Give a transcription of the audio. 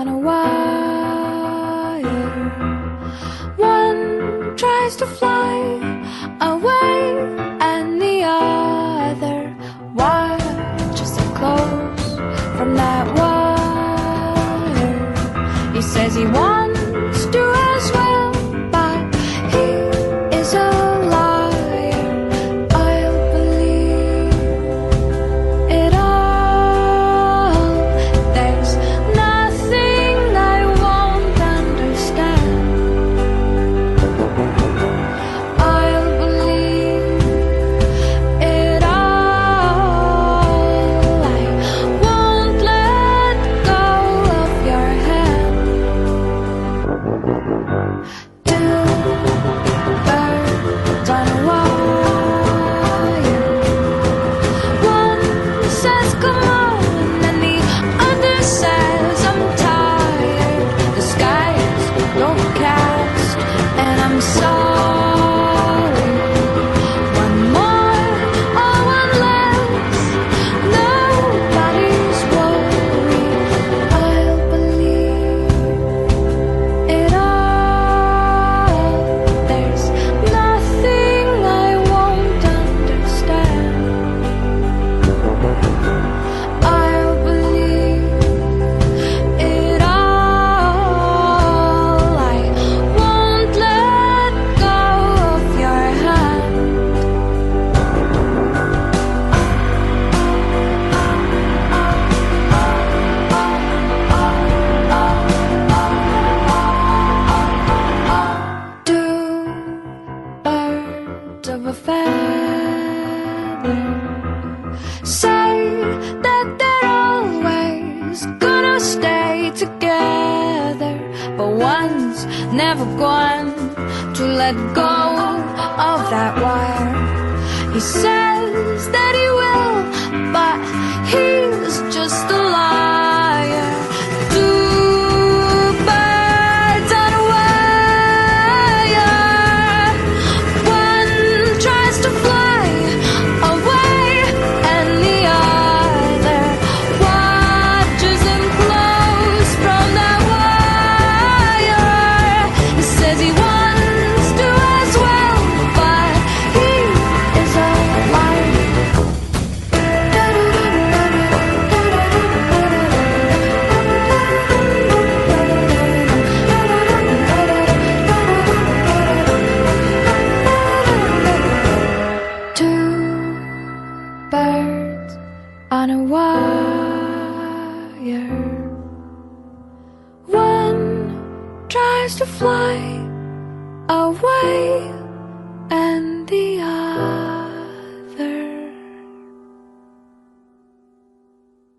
on a wire. One tries to fly away, and the other watches them close from that wire. He says he wants to as well, but he is a liar. I'll believe it all. There's nothing I won't understand. I'll believe it all. I won't let go of your hand. Two birds on a wire. One says come on, and the other says I'm tired. The sky is overcast, and I'm sorry. One more or one less, nobody's worried. I'll believe it all. There's nothing I won't understand. I'll believe it all. I won't let go of your hand. Two birds of a feather say that they're always gonna stay together, but one's never going to let go of that wire. He says that he will, but he's just a liar. Two birds on a wire. One tries to fly away, and the other watches him close from that wire. He says he wants to as well, but he is a liar. Two birds on a wire. One tries to fly away,